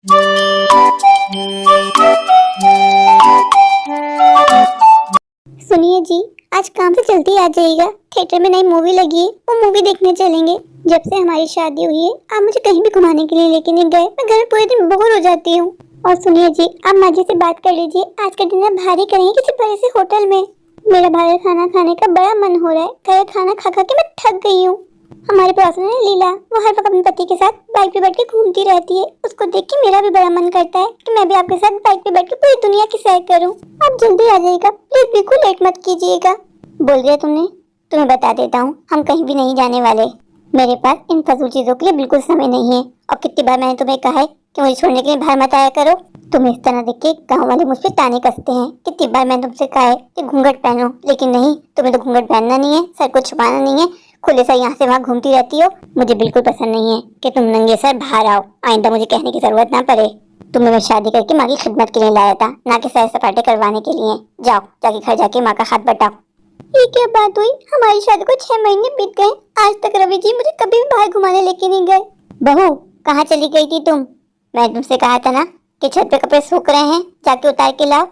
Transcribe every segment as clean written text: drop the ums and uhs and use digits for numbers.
सुनिए जी, आज काम से जल्दी आ जाइएगा। थिएटर में नई मूवी लगी है, वो मूवी देखने चलेंगे। जब से हमारी शादी हुई है, आप मुझे कहीं भी घुमाने के लिए लेके नहीं गए। मैं घर में पूरे दिन बोर हो जाती हूँ। और सुनिए जी, आप माँ जी से बात कर लीजिए, आज का डिनर बाहर ही करेंगे किसी बड़े से होटल में। मेरा बाहर खाना खाने का बड़ा मन हो रहा है। घर खाना खा खा के मैं थक गई हूँ। हमारे पड़ोस में लीला, वो हर वक्त अपने पति के साथ बाइक पे बैठ के घूमती रहती है। उसको देख के मेरा भी बड़ा मन करता है कि मैं भी आपके साथ बाइक पे बैठ के पूरी दुनिया की सैर करूं। आप जल्दी आ जाइएगा प्लीज, बिल्कुल लेट मत कीजिएगा। बोल दिया तुमने? तुम्हें बता देता हूँ, हम कहीं भी नहीं जाने वाले। मेरे पास इन फजूल चीजों के लिए बिल्कुल समय नहीं है। और कितनी बार मैंने तुम्हें कहा है कि मुझे छोड़ने के लिए बाहर मत आया करो। तुम इस तरह देख के गाँव वाले मुझ पे ताने कसते हैं। कितनी बार मैंने तुमसे कहा है कि घूंघट पहनो, लेकिन नहीं, तुम्हें तो घूंघट पहनना नहीं है, सर को छुपाना नहीं है, खुले सर यहाँ से वहाँ घूमती रहती हो। मुझे बिल्कुल पसंद नहीं है कि तुम नंगे सर बाहर आओ। आइंदा मुझे कहने की जरूरत ना पड़े। तुम्हें मैं शादी करके माँ की खिदमत के लिए लाया था, ना कि सैर सपाटे करवाने के लिए। जाओ जाके घर जाके माँ का हाथ बटाओ। ये क्या बात हुई? हमारी शादी को 6 महीने बीत गए, आज तक रवि जी मुझे कभी भी बाहर घुमाने लेके नहीं गए। बहू, कहाँ चली गई थी तुम? मैं तुमसे कहा था ना कि छत पे कपड़े सूख रहे हैं, जाके उतार के लाओ।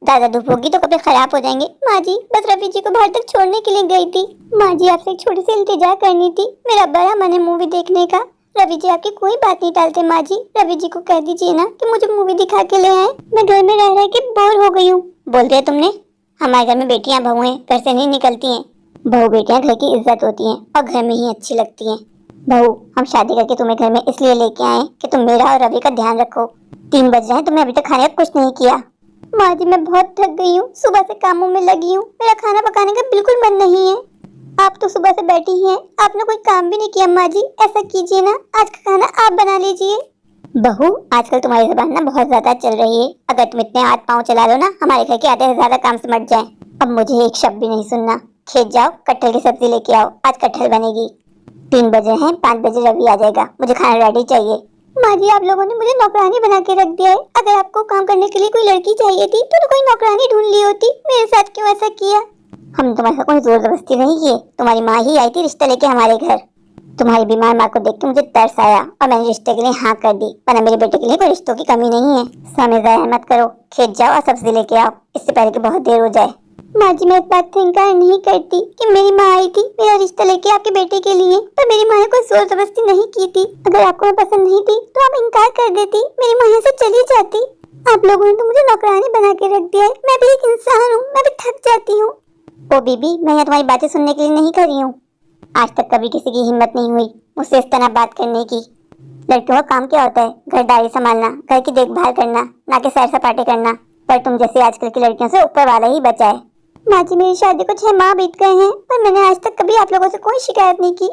ज्यादा धूप होगी तो कपड़े खराब हो जाएंगे। माँ जी, बस रवि जी को बाहर तक छोड़ने के लिए गई थी। माँ जी, आपसे एक छोटी सी इल्तिजा करनी थी। मेरा बड़ा मन है मूवी देखने का। रवि जी आपकी कोई बात नहीं टालते। माँ जी, रवि जी को कह दीजिए ना कि मुझे मूवी दिखा के ले आए। मैं घर में रह रह के बोर हो गई हूँ। बोल दिया तुमने? हमारे घर में बेटियां बहुएं घर से नहीं निकलती हैं। बहू बेटियां घर की इज्जत होती हैं और घर में ही अच्छी लगती हैं। बहू, हम शादी करके तुम्हें घर में इसलिए लेके आए कि तुम मेरा और रवि का ध्यान रखो। 3 बज रहे हैं, तुमने अभी तक खाने का कुछ नहीं किया। माँ जी, मैं बहुत थक गई हूँ, सुबह से कामों में लगी हूँ। मेरा खाना पकाने का बिल्कुल मन नहीं है। आप तो सुबह से बैठी हैं, आपने कोई काम भी नहीं किया। माँ जी, ऐसा कीजिए ना, आज का खाना आप बना लीजिए। बहू, आजकल तुम्हारी जुबान ना बहुत ज्यादा चल रही है। अगर तुम इतने हाथ पाँव चला लो ना, हमारे घर के आधे से ज्यादा काम समझ जाए। अब मुझे एक शब्द भी नहीं सुनना। खेत जाओ, कटहल की सब्जी लेके आओ, आज कटहल बनेगी। 3 बजे हैं, 5 बजे रवि आ जाएगा, मुझे खाना रेडी चाहिए। माँ जी, आप लोगों ने मुझे नौकरानी बना के रख दिया है। अगर आपको काम करने के लिए कोई लड़की चाहिए थी तो कोई नौकरानी ढूंढ ली होती। मेरे साथ क्यों ऐसा किया? हम तुम्हारे साथ कोई जोर जबरदस्ती नहीं किए। तुम्हारी माँ ही आई थी रिश्ता लेके हमारे घर। तुम्हारी बीमार माँ को देख के मुझे तरस आया और मैंने रिश्ते के लिए हाँ कर दी, वरना मेरे बेटे के लिए कोई रिश्तों की कमी नहीं है। समय जाया मत करो, खेत जाओ और सब्जी लेके आओ, इससे पहले कि बहुत देर हो जाए। माँ जी, मैं इस बात से इनकार नहीं करती कि मेरी माँ आई थी मेरा रिश्ता लेके आपके बेटे के लिए, पर मेरी माँ ने कोई जोर जबरदस्ती नहीं की थी। अगर आपको मैं पसंद नहीं थी तो आप इनकार कर देती, मेरी माँ यहाँ से चली जाती। आप लोगों ने तो मुझे नौकरानी बना के रख दिया है। मैं भी एक इंसान हूँ, मैं भी थक जाती हूँ। ओ बीबी, मैं यहाँ तुम्हारी बातें सुनने के लिए नहीं खड़ी हूँ। आज तक कभी किसी की हिम्मत नहीं हुई मुझसे इस तरह बात करने की। लड़कियों का काम क्या होता है? घरदारी संभालना, घर की देखभाल करना, ना कि सैर सपाटे करना। पर तुम जैसे आजकल की लड़कियों से ऊपर वाला ही बचा है। माँ जी, मेरी शादी को 6 माह बीत गए हैं, पर मैंने आज तक कभी आप लोगों से कोई शिकायत नहीं की,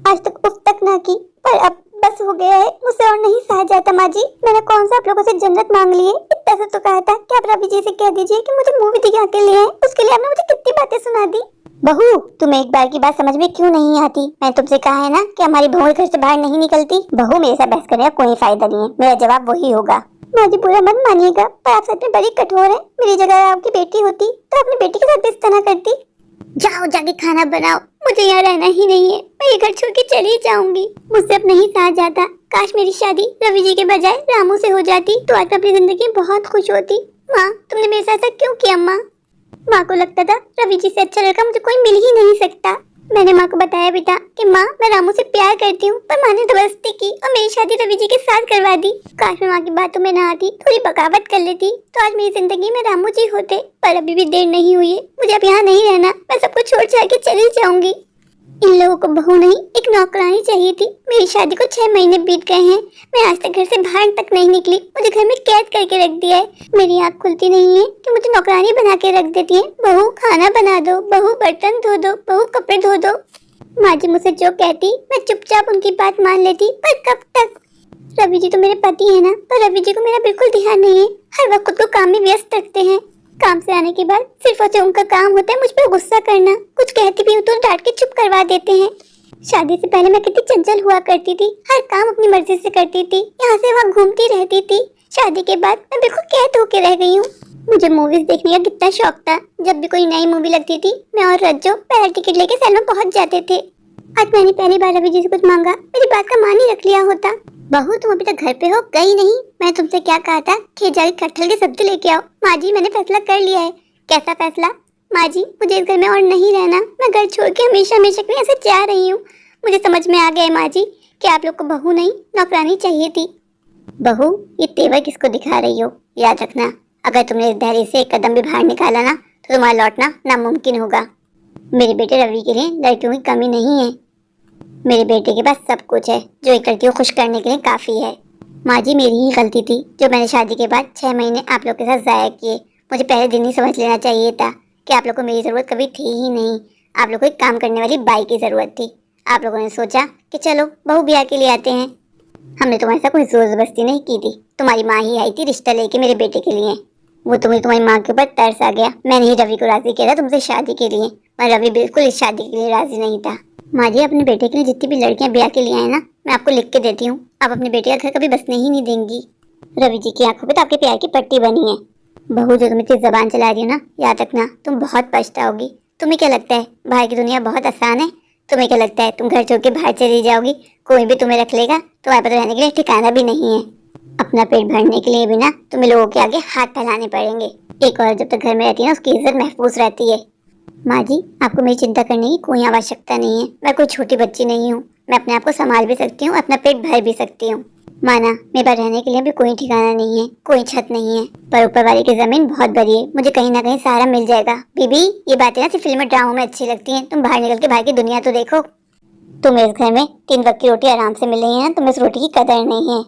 आज तक उफ तक ना की। पर अब बस हो गया है, मुझसे और नहीं सहा जाता। माँ जी, मैंने कौन सा आप लोगों से जन्नत मांग ली है? इतना से तो कहा था कि आप रवि जी से कह दीजिए कि मुझे मूवी दिखा के ले आए। उसके लिए आपने मुझे कितनी बातें सुना दी। बहू, तुम्हें एक बार की बात समझ में क्यों नहीं आती? मैंने तुमसे कहा है ना कि हमारी बहू घर से बाहर नहीं निकलती। बहू, मेरे साथ बहस करने का कोई फायदा नहीं है, मेरा जवाब वही होगा। माँ जी, बुरा मत मानिएगा, पर आप सच में बड़ी कठोर हैं। मेरी जगह आपकी बेटी होती तो अपनी बेटी के साथ इस तरह करती। जाओ जाके खाना बनाओ, मुझे यहाँ रहना ही नहीं है। मैं ये घर छोड़ के चली जाऊंगी। मुझसे अब नहीं सहा जाता। काश मेरी शादी रवि जी के बजाय रामू से हो जाती तो आज मैं अपनी जिंदगी में बहुत खुश होती। माँ, तुमने मेरे साथ ऐसा क्यों किया? माँ को लगता था रवि जी से अच्छा लड़का मुझे कोई मिल ही नहीं सकता। मैंने माँ को बताया बेटा कि माँ, मैं रामू से प्यार करती हूँ, पर माँ ने जबरदस्ती की और मेरी शादी रवि जी के साथ करवा दी। काश मैं माँ की बातों में ना आती, थोड़ी बगावत कर लेती तो आज मेरी जिंदगी में रामू जी होते। पर अभी भी देर नहीं हुई है, मुझे अब यहाँ नहीं रहना। मैं सब कुछ छोड़ छाड़ के चली जाऊंगी। इन लोगों को बहू नहीं, एक नौकरानी चाहिए थी। मेरी शादी को 6 महीने बीत गए हैं, मैं आज तक घर से बाहर तक नहीं निकली। मुझे घर में कैद करके रख दिया है। मेरी आँख खुलती नहीं है कि मुझे नौकरानी बना के रख देती है। बहू, खाना बना दो, बहू बर्तन धो दो, बहू कपड़े धो दो। माँ जी मुझसे जो कहती मैं चुपचाप उनकी बात मान लेती, पर कब तक? रवि जी तो मेरे पति है ना, पर रवि जी को मेरा बिल्कुल ध्यान नहीं है। हर वक्त खुद को काम में व्यस्त रखते हैं। काम से आने के बाद सिर्फ और उनका काम होता है मुझ पर गुस्सा करना। कुछ कहती भी हूँ तो डांट के चुप करवा देते हैं। शादी से पहले मैं कितनी चंचल हुआ करती थी, हर काम अपनी मर्जी से करती थी, यहाँ से वहाँ घूमती रहती थी। शादी के बाद मैं बिल्कुल कैद होके रह गई हूँ। मुझे मूवीज देखने का कितना शौक था। जब भी कोई नई मूवी लगती थी, मैं और रज्जो पहले टिकट लेके सिनेमा पहुँच जाते थे। आज मैंने पहली बार रवि जी से कुछ मांगा, मेरी बात का मान ही रख लिया होता। बहू तुम अभी तक घर पे हो, गई नहीं? मैं तुमसे क्या कहा था कि जाके कटहल की सब्जी लेके आओ। माँ जी मैंने फैसला कर लिया है। कैसा फैसला? माँ जी मुझे इस घर में और नहीं रहना, मैं घर छोड़ के हमेशा हमेशा के लिए ऐसे जा रही हूँ। मुझे समझ में आ गया है माँ जी कि आप लोग को बहू नहीं नौकरानी चाहिए थी। बहू ये तेवर किसको दिखा रही हो? याद रखना अगर तुमने इस दहलीज से एक कदम भी बाहर निकाला ना तो तुम्हारा लौटना नामुमकिन होगा। मेरे बेटे रवि के लिए लड़कियों की कमी नहीं है। मेरे बेटे के पास सब कुछ है जो एक लड़की को खुश करने के लिए काफी है। माँ जी मेरी ही गलती थी जो मैंने शादी के बाद 6 महीने आप लोग के साथ जाया किए। मुझे पहले दिन ही समझ लेना चाहिए था कि आप लोग को मेरी ज़रूरत कभी थी ही नहीं। आप लोग को एक काम करने वाली बाई की ज़रूरत थी। आप लोगों ने सोचा कि चलो बहू ब्याह के लिए आते हैं। हमने तुम्हारे साथ कोई जोर जबरदस्ती नहीं की थी। तुम्हारी माँ ही आई थी रिश्ता लेके मेरे बेटे के लिए। वो तुम्हारी माँ के ऊपर तरस आ गया। मैंने ही रवि को राजी किया था तुमसे शादी के लिए, पर रवि बिल्कुल इस शादी के लिए राजी नहीं था। माँ जी अपने बेटे के लिए जितनी भी लड़कियां ब्याह के लिए आए ना, मैं आपको लिख के देती हूँ। आप अपने बेटे का घर कभी बसने ही नहीं देंगी। रवि जी की आंखों पे तो आपके प्यार की पट्टी बनी है। बहू जो तुम इतनी जबान चला रही हो ना, याद रखना तुम बहुत पछताओगी। तुम्हें क्या लगता है बाहर की दुनिया बहुत आसान है? तुम्हें क्या लगता है तुम घर छोड़ के बाहर चली जाओगी, कोई भी तुम्हें रख लेगा? तुम्हारे पास रहने के लिए ठिकाना भी नहीं है। अपना पेट भरने के लिए भी ना तुम्हें लोगों के आगे हाथ फैलाने पड़ेंगे। एक औरत जब तक घर में रहती है ना उसकी इज्जत महफूज रहती है। माँ जी आपको मेरी चिंता करने की कोई आवश्यकता नहीं है। मैं कोई छोटी बच्ची नहीं हूँ। मैं अपने आप को संभाल भी सकती हूँ, अपना पेट भर भी सकती हूँ। माना मेरे पास रहने के लिए भी कोई ठिकाना नहीं है, कोई छत नहीं है, पर ऊपर वाले की जमीन बहुत बड़ी है। मुझे कहीं ना कहीं सहारा मिल जाएगा। बीबी ये बातें ना सिर्फ फिल्म ड्रामों में अच्छी लगती हैं। तुम बाहर निकल के बाहर की दुनिया तो देखो। तुम्हें इस घर में 3 वक्त की रोटी आराम से मिल रही है ना, तुम्हें इस रोटी की कदर नहीं है।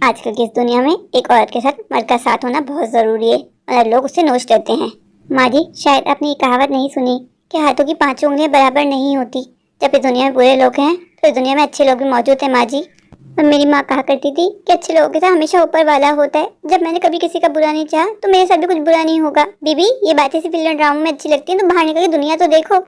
आजकल की इस दुनिया में एक औरत के साथ मर्द का साथ होना बहुत जरूरी है, और लोग उससे नोच लेते हैं। माँ जी शायद आपने ये कहावत नहीं सुनी कि हाथों की 5 उंगलियां बराबर नहीं होती। जब इस दुनिया में बुरे लोग हैं तो इस दुनिया में अच्छे लोग भी मौजूद हैं माँ जी। और मेरी माँ कहा करती थी कि अच्छे लोगों के साथ हमेशा ऊपर वाला होता है। जब मैंने कभी किसी का बुरा नहीं चाहा तो मेरे साथ भी कुछ बुरा नहीं होगा। बीबी ये बातें सिर्फ फिल्म ड्रामों में अच्छी लगती है, तो बाहर निकल के दुनिया तो देखो।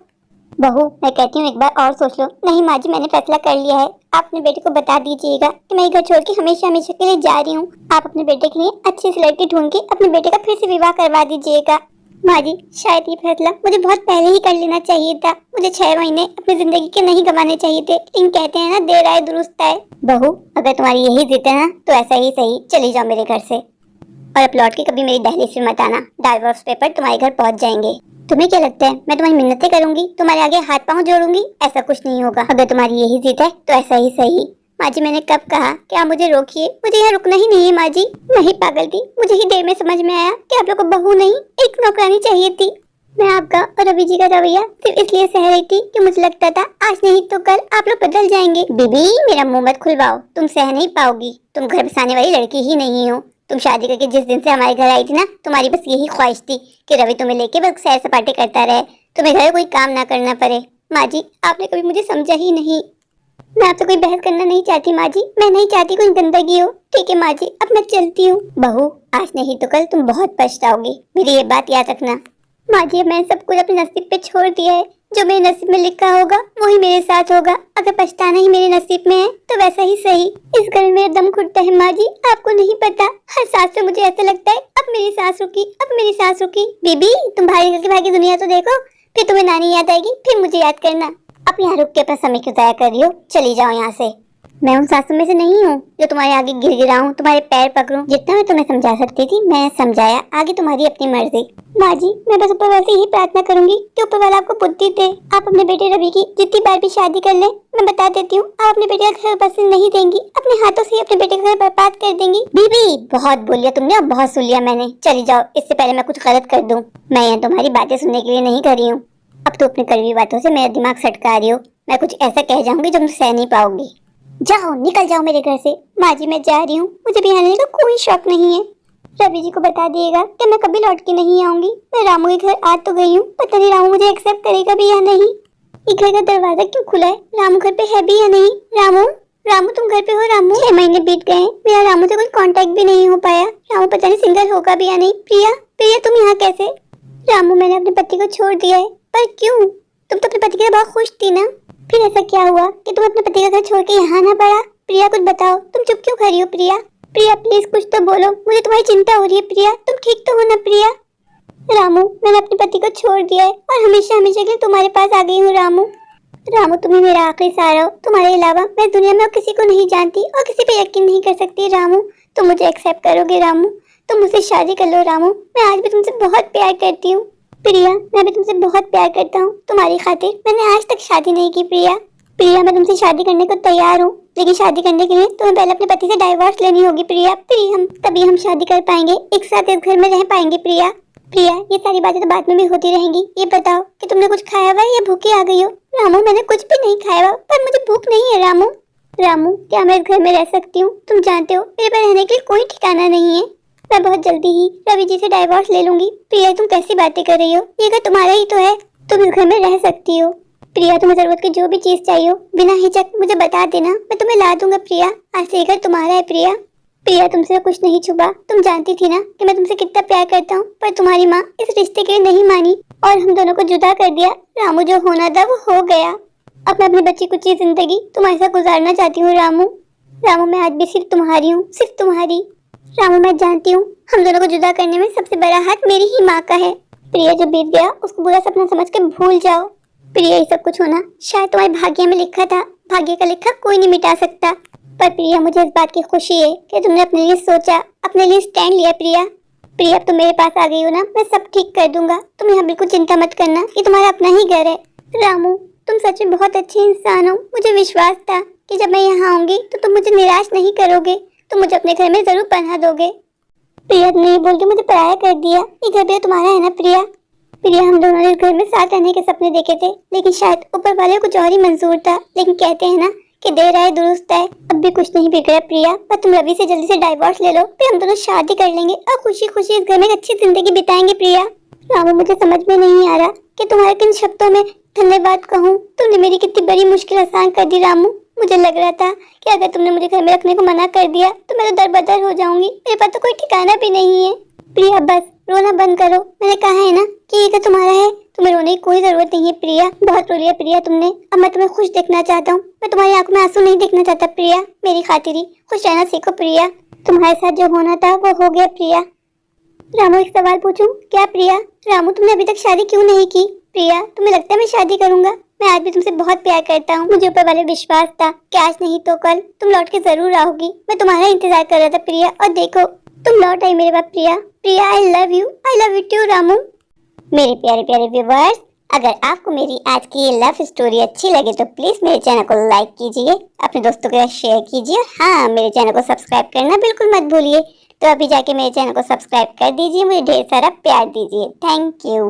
बहू मैं कहती हूँ एक बार और सोच लो। नहीं माँ जी मैंने फैसला कर लिया है। आप अपने बेटे को बता दीजिएगा कि मैं घर छोड़ के हमेशा हमेशा के लिए जा रही हूँ। आप अपने बेटे के लिए अच्छी सी लड़की ढूंढ के अपने बेटे का फिर से विवाह करवा दीजिएगा। माँ जी शायद ये फैसला मुझे बहुत पहले ही कर लेना चाहिए था। मुझे 6 महीने अपनी जिंदगी के नहीं गंवाने चाहिए थे, लेकिन कहते हैं ना देर आए दुरुस्त आए। बहू अगर तुम्हारी यही जिद है ना तो ऐसा ही सही, चली जाओ मेरे घर से, और अब लौट के कभी मेरी दहलीज पे मत आना। डाइवोर्स पेपर तुम्हारे घर पहुँच जाएंगे। तुम्हें क्या लगता है मैं तुम्हारी मिन्नतें करूंगी, तुम्हारे आगे हाथ पांव जोड़ूंगी? ऐसा कुछ नहीं होगा। अगर तुम्हारी यही जिद है तो ऐसा ही सही। माँ जी मैंने कब कहा कि आप मुझे रोकिए? मुझे यहाँ रुकना ही नहीं है माँ जी। नहीं पागल थी, मुझे ही देर में समझ में आया कि आप लोग को बहू नहीं एक नौकरानी चाहिए थी। मैं आपका और रवि जी का रवैया सिर्फ इसलिए सह रही थी कि मुझे लगता था आज नहीं तो कल आप लोग बदल जाएंगे। बीबी मेरा मुंह मत खुलवाओ, तुम सह नहीं पाओगी। तुम घर बसाने वाली लड़की ही नहीं हो। तुम शादी करके जिस दिन से हमारे घर आई थी ना, तुम्हारी बस यही ख्वाहिश थी कि रवि तुम्हें लेके बस सैर सपाटे करता रहे, तुम्हें घर कोई काम ना करना पड़े। माँ जी आपने कभी मुझे समझा ही नहीं। मैं आपसे कोई बहस करना नहीं चाहती माँ जी, मैं नहीं चाहती कोई गंदगी हो। ठीक है माँ जी अब मैं चलती हूँ। बहू आज नहीं तो कल तुम बहुत पछताओगी, मेरी ये बात याद रखना। माँ जी मैंने सब कुछ अपने नसीब पे छोड़ दिया है। जो मेरे नसीब में लिखा होगा वही मेरे साथ होगा। अगर पछताना ही मेरे नसीब में है तो वैसा ही सही। इस घर में मेरा दम घुटता है माँ जी, आपको नहीं पता। हर सांस में मुझे ऐसा लगता है अब मेरी सांस रुकी, अब मेरी सांस रुकी। बीबी तुम भाई निकल के भाई की दुनिया तो देखो, फिर तुम्हें नानी याद आएगी, फिर मुझे याद करना। अब यहाँ रुक के अपना समय क्यों ज़ाया कर रही हो? चली जाओ यहाँ से। मैं उन सासों में से नहीं हूँ जो तुम्हारे आगे गिड़गिड़ाऊं, तुम्हारे पैर पकड़ूं। जितना मैं तुम्हें समझा सकती थी मैं समझाया, आगे तुम्हारी अपनी मर्जी। माँ जी मैं बस ऊपर वाले से यही प्रार्थना करूंगी कि ऊपर वाला आपको बुद्धि दे। आप अपने बेटे रवि की जितनी बार भी शादी कर ले, मैं बता देती हूँ आप अपने बेटे का घर बसने नहीं देंगी, अपने हाथों से ही अपने बेटे का घर बर्बाद कर देंगी। बीबी बहुत बोल लिया तुमने, अब बहुत सुन लिया मैंने। चली जाओ, इससे पहले मैं कुछ गलत कर दूं। मैं यहाँ तुम्हारी बातें सुनने के लिए नहीं कर रही हूँ। अब तो अपनी कड़वी बातों से मेरा दिमाग सटका रही हो। मैं कुछ ऐसा कह जाऊंगी जो तुम सह नहीं पाओगी। जाओ निकल जाओ मेरे घर से। माँ जी मैं जा रही हूँ, मुझे भी आने का कोई शौक नहीं है। रवि जी को बता दिएगा कि मैं कभी लौट के नहीं आऊंगी। मैं रामू के घर आ तो गई हूँ, पता नहीं रामू मुझे एक्सेप्ट करेगा भी या नहीं। ये घर का दरवाजा क्यों खुला है? रामू घर पे है भी या नहीं? रामू रामू तुम घर पे हो? रामू 6 महीने बीत गए, मेरा रामू से कोई कांटेक्ट भी नहीं हो पाया। रामू पता नहीं सिंगल होगा भी या नहीं। प्रिया प्रिया तुम यहाँ कैसे? रामू मैंने अपने पति को छोड़ दिया है। पर क्यों? तुम तो अपने पति के साथ बहुत खुश थी ना, फिर ऐसा क्या हुआ कि तुम अपने पति का घर छोड़ के यहाँ ना पड़ा? प्रिया कुछ बताओ, तुम चुप क्यों खड़ी हो? प्रिया प्रिया प्लीज कुछ तो बोलो, मुझे तुम्हारी चिंता हो रही है। प्रिया तुम ठीक तो हो ना? प्रिया रामू मैंने अपने पति को छोड़ दिया है और हमेशा हमेशा के लिए तुम्हारे पास आ गई हूँ। रामू रामू तुम ही मेरा आखिरी सहारा हो, तुम्हारे अलावा मैं दुनिया में और किसी को नहीं जानती और किसी पे यकीन नहीं कर सकती। रामू तुम मुझे एक्सेप्ट करोगे? रामू तुम मुझसे शादी कर लो। रामू मैं आज भी तुमसे बहुत प्यार करती हूँ। प्रिया मैं भी तुमसे बहुत प्यार करता हूँ, तुम्हारी खातिर मैंने आज तक शादी नहीं की। प्रिया प्रिया मैं तुमसे शादी करने को तैयार हूँ, लेकिन शादी करने के लिए तुम्हें पहले अपने पति से डाइवोर्स लेनी होगी। प्रिया प्रिया हम तभी हम शादी कर पाएंगे, एक साथ इस घर में रह पाएंगे। प्रिया प्रिया ये सारी बातें तो बाद में भी होती रहेंगी, ये बताओ कि तुमने कुछ खाया हुआ है या भूखी आ गई हो? रामू मैंने कुछ भी नहीं खाया हुआ, पर मुझे भूख नहीं है। रामू रामू क्या मैं इस घर में रह सकती हूँ? तुम जानते हो मेरे पास रहने के लिए कोई ठिकाना नहीं है। मैं बहुत जल्दी ही रवि जी से डाइवोर्स ले लूंगी। प्रिया तुम कैसी बातें कर रही हो? ये घर तुम्हारा ही तो है, तुम इस घर में रह सकती हो। प्रिया तुम्हें जरूरत की जो भी चीज चाहिए हो बिना हिचक मुझे बता देना, मैं तुम्हें ला दूंगा। प्रिया आज से ये घर तुम्हारा है। प्रिया प्रिया तुमसे कुछ नहीं छुपा, तुम जानती थी ना कि मैं तुमसे कितना प्यार करता हूँ, पर तुम्हारी माँ इस रिश्ते के लिए नहीं मानी और हम दोनों को जुदा कर दिया। रामू जो होना था वो हो गया, अब मैं अपनी बच्ची कुछ जिंदगी तुम्हारे साथ गुजारना चाहती हूँ। रामू रामू मैं आज भी सिर्फ तुम्हारी हूँ, सिर्फ तुम्हारी। रामू मैं जानती हूँ हम दोनों को जुदा करने में सबसे बड़ा हाथ मेरी ही माँ का है। प्रिया जो बीत गया उसको बुरा सपना समझ के भूल जाओ। प्रिया ये सब कुछ होना शायद तुम्हारे भाग्य में लिखा था, भाग्य का लिखा कोई नहीं मिटा सकता। पर प्रिया मुझे इस बात की खुशी है कि तुमने अपने लिए सोचा, अपने लिए स्टैंड लिया। प्रिया प्रिया अब तुम मेरे पास आ गई हो ना, मैं सब ठीक कर दूंगा, तुम यहाँ बिल्कुल चिंता मत करना, ये तुम्हारा अपना ही घर है। रामू तुम सच में बहुत अच्छे इंसान हो, मुझे विश्वास था कि जब मैं यहाँ आऊंगी तो तुम मुझे निराश नहीं करोगे, तुम मुझे अपने घर में जरूर पनाह दोगे। प्रिया तुमने ये बोल के मुझे पराया कर दिया, ये घर भी तुम्हारा है ना? प्रिया प्रिया हम दोनों ने इस घर में साथ रहने के सपने देखे थे, लेकिन शायद ऊपर वाले कुछ और ही मंजूर था। लेकिन कहते हैं ना कि देर आए दुरुस्त आए, अब भी कुछ नहीं बिगड़ा। प्रिया पर तुम रवि से जल्दी से डाइवोर्स ले लो, फिर हम दोनों शादी कर लेंगे और खुशी खुशी इस घर में अच्छी जिंदगी बिताएंगे। प्रिया रामू मुझे समझ में नहीं आ रहा कि तुम्हारे किन शब्दों में धन्यवाद कहूँ, तुमने मेरी कितनी बड़ी मुश्किल आसान कर दी। रामू मुझे लग रहा था कि अगर तुमने मुझे घर में रखने को मना कर दिया तो मैं तो दरबदर हो जाऊंगी, मेरे पास तो कोई ठिकाना भी नहीं है। प्रिया बस रोना बंद करो, मैंने कहा है ना कि ये घर तुम्हारा है, तुम्हें रोने की कोई जरूरत नहीं है। प्रिया बहुत रो लिया प्रिया तुमने, अब मैं तुम्हें खुश देखना चाहता हूँ, मैं तुम्हारी आंखों में आंसू नहीं देखना चाहता। प्रिया मेरी खातिर ही खुश रहना सीखो। प्रिया तुम्हारे साथ जो होना था वो हो गया। प्रिया रामू एक सवाल पूछूं क्या? प्रिया रामू तुमने अभी तक शादी क्यों नहीं की? प्रिया तुम्हें लगता है मैं शादी करूंगा? मैं आज भी तुमसे बहुत प्यार करता हूँ, मुझे ऊपर वाले विश्वास था कि आज नहीं तो कल तुम लौट के जरूर आओगी, मैं तुम्हारा इंतजार कर रहा था। प्रिया और देखो तुम लौट आई मेरे पास। Priya Priya I love you too. Ramu मेरे प्यारे प्यारे व्यूअर्स, अगर आपको मेरी आज की ये लव स्टोरी अच्छी लगे तो प्लीज मेरे चैनल को लाइक कीजिए, अपने दोस्तों के साथ शेयर कीजिए और हाँ मेरे चैनल को सब्सक्राइब करना बिल्कुल मत भूलिए। तो अभी जाके मेरे चैनल को सब्सक्राइब कर दीजिए, मुझे ढेर सारा प्यार दीजिए। Thank you.